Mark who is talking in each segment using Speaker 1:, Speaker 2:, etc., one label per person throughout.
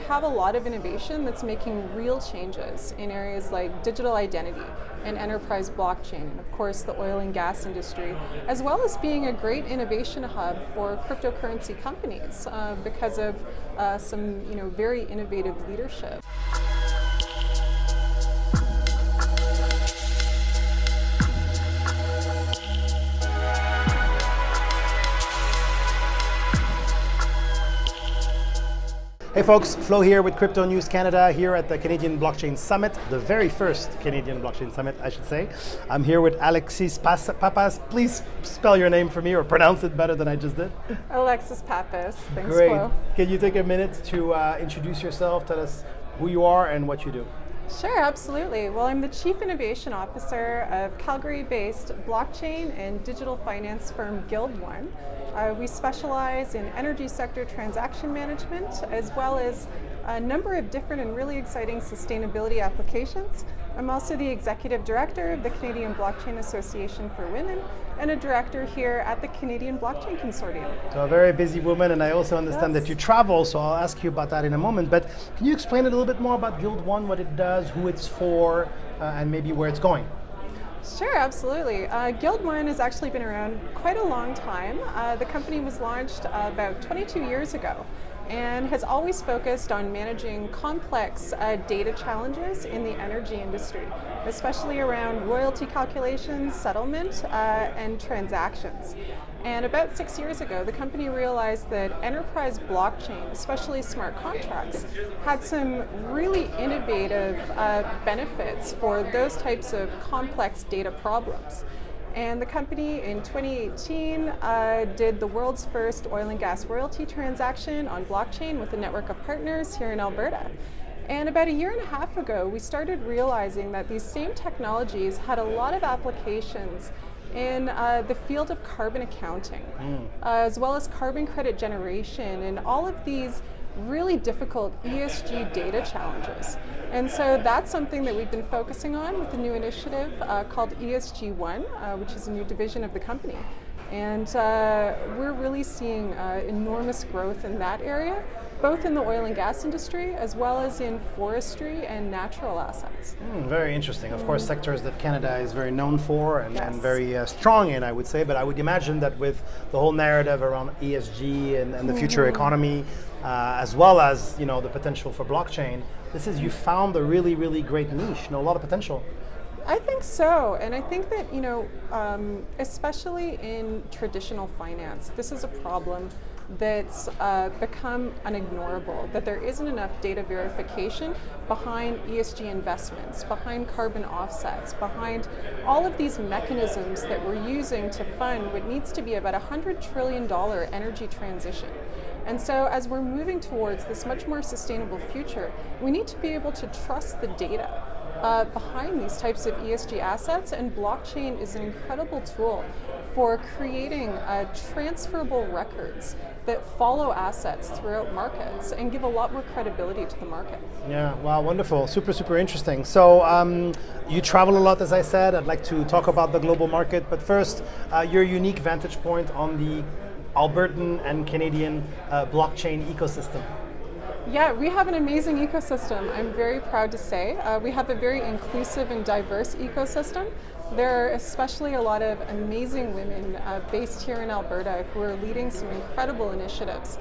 Speaker 1: have a lot of innovation that's making real changes in areas like digital identity and enterprise blockchain, and of course the oil and gas industry, as well as being a great innovation hub for cryptocurrency companies because of some very innovative leadership.
Speaker 2: Hey folks, Flo here with CryptoNews Canada here at the Canadian Blockchain Summit, the very first Canadian Blockchain Summit, I should say. I'm here with Alexis Pappas. Please spell your name for me or pronounce it better than I just did.
Speaker 1: Alexis Pappas. Thanks,
Speaker 2: Great.
Speaker 1: Flo.
Speaker 2: Can you take a minute to introduce yourself, tell us who you are and what you do?
Speaker 1: Sure, absolutely. Well, I'm the Chief Innovation Officer of Calgary-based blockchain and digital finance firm GuildOne. We specialize in energy sector transaction management, as well as a number of different and really exciting sustainability applications. I'm also the Executive Director of the Canadian Blockchain Association for Women and a Director here at the Canadian Blockchain Consortium.
Speaker 2: So a very busy woman, and I also understand that you travel, so I'll ask you about that in a moment. But can you explain a little bit more about GuildOne, what it does, who it's for, and maybe where it's going?
Speaker 1: Sure, absolutely. GuildOne has actually been around quite a long time. The company was launched about 22 years ago and has always focused on managing complex data challenges in the energy industry, especially around royalty calculations, settlement, and transactions. And about 6 years ago, the company realized that enterprise blockchain, especially smart contracts, had some really innovative benefits for those types of complex data problems. And the company in 2018 did the world's first oil and gas royalty transaction on blockchain with a network of partners here in Alberta. And about a year and a half ago, we started realizing that these same technologies had a lot of applications in the field of carbon accounting, as well as carbon credit generation, and all of these really difficult ESG data challenges. And so that's something that we've been focusing on with the new initiative called ESG1, which is a new division of the company. And we're really seeing enormous growth in that area, both in the oil and gas industry as well as in forestry and natural assets.
Speaker 2: Very interesting. Of course, sectors that Canada is very known for and,
Speaker 1: Yes.
Speaker 2: and very strong in, I would say. But I would imagine that with the whole narrative around ESG and the future economy, as well as the potential for blockchain, you found a really, really great niche. A lot of potential.
Speaker 1: I think so, and I think that especially in traditional finance, this is a problem that's become unignorable, that there isn't enough data verification behind ESG investments, behind carbon offsets, behind all of these mechanisms that we're using to fund what needs to be about $100 trillion energy transition. And so as we're moving towards this much more sustainable future, we need to be able to trust the data behind these types of ESG assets, and blockchain is an incredible tool for creating transferable records that follow assets throughout markets and give a lot more credibility to the market.
Speaker 2: Yeah, wow, wonderful. Super, super interesting. So you travel a lot, as I said. I'd like to talk about the global market, but first, your unique vantage point on the Albertan and Canadian blockchain ecosystem.
Speaker 1: Yeah, we have an amazing ecosystem, I'm very proud to say. We have a very inclusive and diverse ecosystem. There are especially a lot of amazing women based here in Alberta who are leading some incredible initiatives,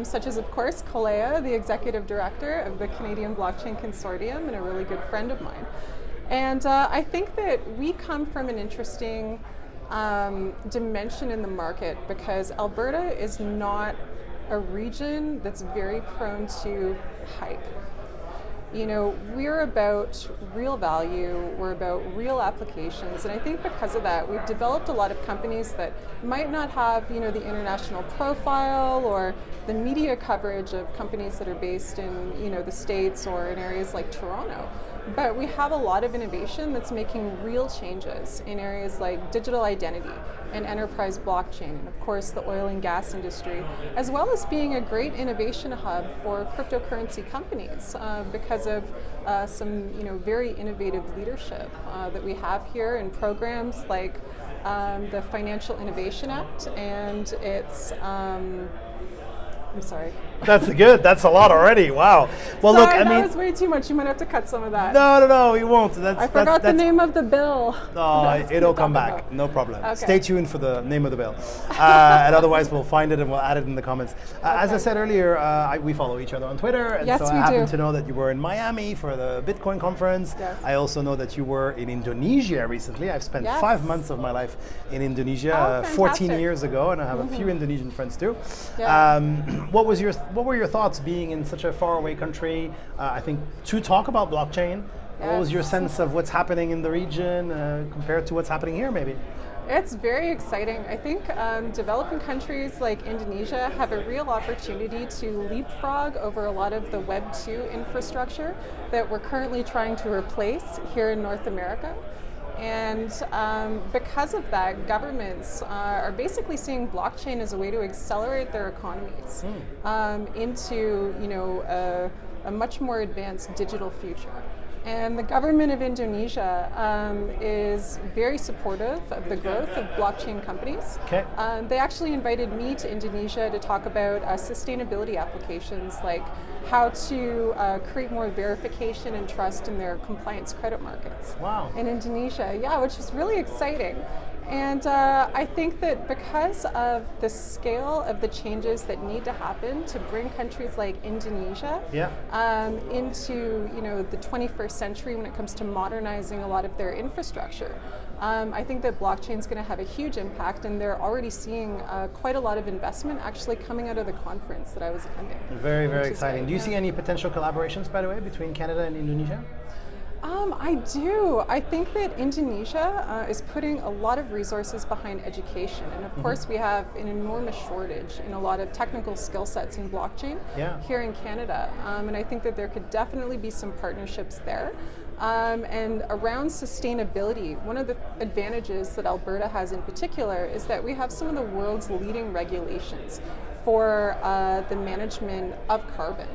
Speaker 1: such as, of course, Kalea, the Executive Director of the Canadian Blockchain Consortium and a really good friend of mine. And I think that we come from an interesting dimension in the market because Alberta is not a region that's very prone to hype. We're about real value, we're about real applications, and I think because of that, we've developed a lot of companies that might not have, the international profile or the media coverage of companies that are based in, the States or in areas like Toronto. But we have a lot of innovation that's making real changes in areas like digital identity and enterprise blockchain, and of course the oil and gas industry, as well as being a great innovation hub for cryptocurrency companies because of some very innovative leadership that we have here in programs like the Financial Innovation Act and its
Speaker 2: That's good. That's a lot already. Wow. Well,
Speaker 1: Sorry,
Speaker 2: look, I mean,
Speaker 1: that was way too much. You might have to cut some of that.
Speaker 2: no, we won't.
Speaker 1: I forgot the name of the bill.
Speaker 2: Oh, it'll come back.
Speaker 1: About.
Speaker 2: No problem.
Speaker 1: Okay.
Speaker 2: Stay tuned for the name of the bill. And otherwise, we'll find it and we'll add it in the comments. As I said earlier, we follow each other on Twitter. And
Speaker 1: yes,
Speaker 2: so I
Speaker 1: we
Speaker 2: happen
Speaker 1: do.
Speaker 2: to know that you were in Miami for the Bitcoin conference.
Speaker 1: Yes.
Speaker 2: I also know that you were in Indonesia recently. I've spent
Speaker 1: Yes.
Speaker 2: 5 months of my life in Indonesia,
Speaker 1: Oh,
Speaker 2: 14
Speaker 1: fantastic.
Speaker 2: years ago, and I have a few Indonesian friends too.
Speaker 1: Yeah.
Speaker 2: What were your thoughts being in such a faraway country? I think to talk about blockchain. What was your
Speaker 1: Yes.
Speaker 2: sense of what's happening in the region compared to what's happening here, maybe?
Speaker 1: It's very exciting. I think developing countries like Indonesia have a real opportunity to leapfrog over a lot of the Web 2 infrastructure that we're currently trying to replace here in North America. And because of that, governments are basically seeing blockchain as a way to accelerate their economies into, a much more advanced digital future. And the government of Indonesia is very supportive of the growth of blockchain companies.
Speaker 2: Okay.
Speaker 1: They actually invited me to Indonesia to talk about sustainability applications, like how to create more verification and trust in their compliance credit markets.
Speaker 2: Wow.
Speaker 1: In Indonesia, yeah, which was really exciting. And I think that because of the scale of the changes that need to happen to bring countries like Indonesia into the 21st century when it comes to modernizing a lot of their infrastructure, I think that blockchain is going to have a huge impact, and they're already seeing quite a lot of investment actually coming out of the conference that I was attending.
Speaker 2: Very, very exciting. Do you see any potential collaborations, by the way, between Canada and Indonesia?
Speaker 1: I do. I think that Indonesia is putting a lot of resources behind education. And of course, we have an enormous shortage in a lot of technical skill sets in blockchain here in Canada. And I think that there could definitely be some partnerships there. And around sustainability, one of the advantages that Alberta has in particular is that we have some of the world's leading regulations for the management of carbon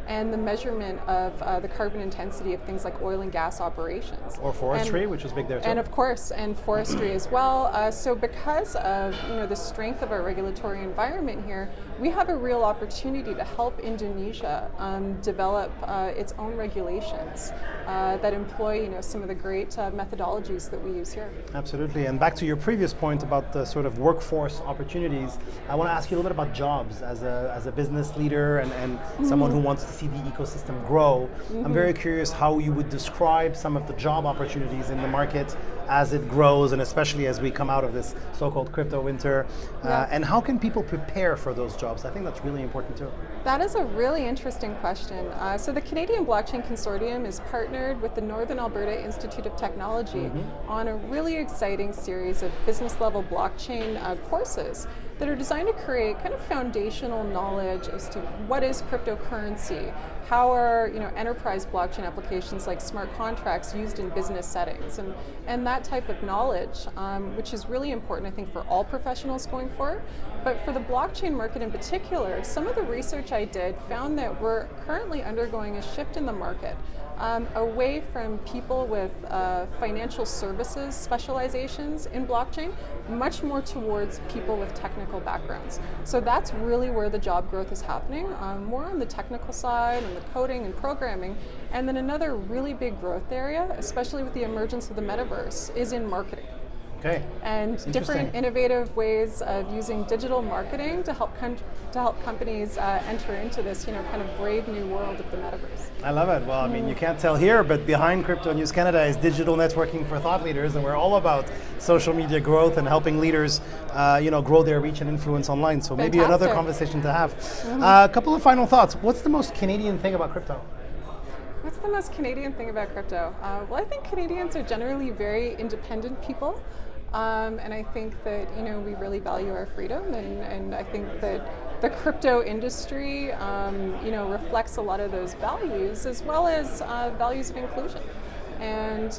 Speaker 1: and the measurement of the carbon intensity of things like oil and gas operations.
Speaker 2: Or forestry, which is big there too.
Speaker 1: And of course, and forestry as well. So because of the strength of our regulatory environment here, we have a real opportunity to help Indonesia develop its own regulations that employ some of the great methodologies that we use here.
Speaker 2: Absolutely. And back to your previous point about the sort of workforce opportunities, I want to ask you a little bit about jobs as a business leader and someone who wants to see the ecosystem grow. I'm very curious how you would describe some of the job opportunities in the market as it grows, and especially as we come out of this so-called crypto winter. And how can people prepare for those jobs? I think that's really important too.
Speaker 1: That is a really interesting question. So the Canadian Blockchain Consortium is partnered with the Northern Alberta Institute of Technology on a really exciting series of business-level blockchain courses that are designed to create kind of foundational knowledge as to what is cryptocurrency, how are enterprise blockchain applications like smart contracts used in business settings, and that type of knowledge, which is really important, I think, for all professionals going forward. But for the blockchain market in particular, some of the research I did found that we're currently undergoing a shift in the market away from people with financial services specializations in blockchain, much more towards people with technical backgrounds. So that's really where the job growth is happening, more on the technical side and the coding and programming. And then another really big growth area, especially with the emergence of the metaverse, is in marketing.
Speaker 2: Okay.
Speaker 1: And different innovative ways of using digital marketing to help companies enter into this kind of brave new world of the metaverse.
Speaker 2: I love it. Well, I mean, you can't tell here, but behind CryptoNews Canada is digital networking for thought leaders, and we're all about social media growth and helping leaders, grow their reach and influence online. So maybe another conversation to have. A couple of final thoughts. What's the most Canadian thing about crypto?
Speaker 1: What's the most Canadian thing about crypto? Well, I think Canadians are generally very independent people. And I think that we really value our freedom, and I think that the crypto industry reflects a lot of those values, as well as values of inclusion. And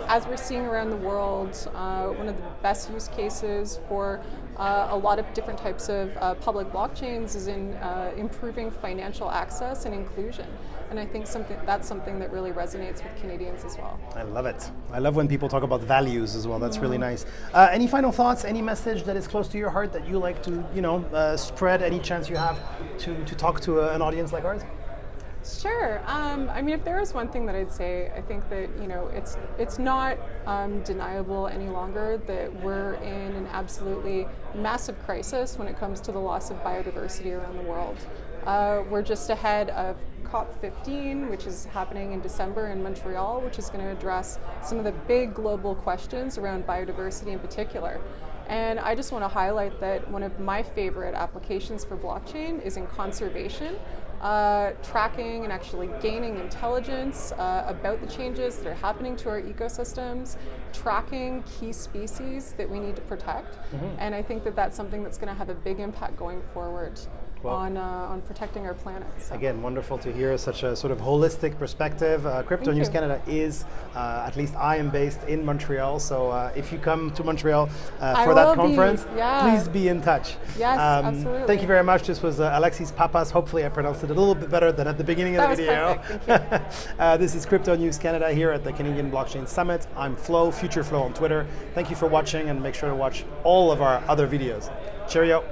Speaker 1: as we're seeing around the world, one of the best use cases for a lot of different types of public blockchains is in improving financial access and inclusion. And I think that's something that really resonates with Canadians as well.
Speaker 2: I love it. I love when people talk about values as well. That's really nice. Any final thoughts? Any message that is close to your heart that you like to, spread? Any chance you have to talk to an audience like ours?
Speaker 1: Sure. I mean, if there is one thing that I'd say, I think that it's not deniable any longer that we're in an absolutely massive crisis when it comes to the loss of biodiversity around the world. We're just ahead of COP15, which is happening in December in Montreal, which is going to address some of the big global questions around biodiversity in particular. And I just want to highlight that one of my favorite applications for blockchain is in conservation, tracking and actually gaining intelligence about the changes that are happening to our ecosystems, tracking key species that we need to protect. And I think that that's something that's going to have a big impact going forward. On protecting our planet. So.
Speaker 2: Again, wonderful to hear such a sort of holistic perspective. CryptoNews Canada is, at least I am based in Montreal, so if you come to Montreal for that conference, please be in touch.
Speaker 1: Yes, absolutely.
Speaker 2: Thank you very much. This was Alexis Pappas. Hopefully I pronounced it a little bit better than at the beginning of the video.
Speaker 1: Perfect. Thank you.
Speaker 2: This is CryptoNews Canada here at the Canadian Blockchain Summit. I'm Flo, Future Flo on Twitter. Thank you for watching, and make sure to watch all of our other videos. Cheerio.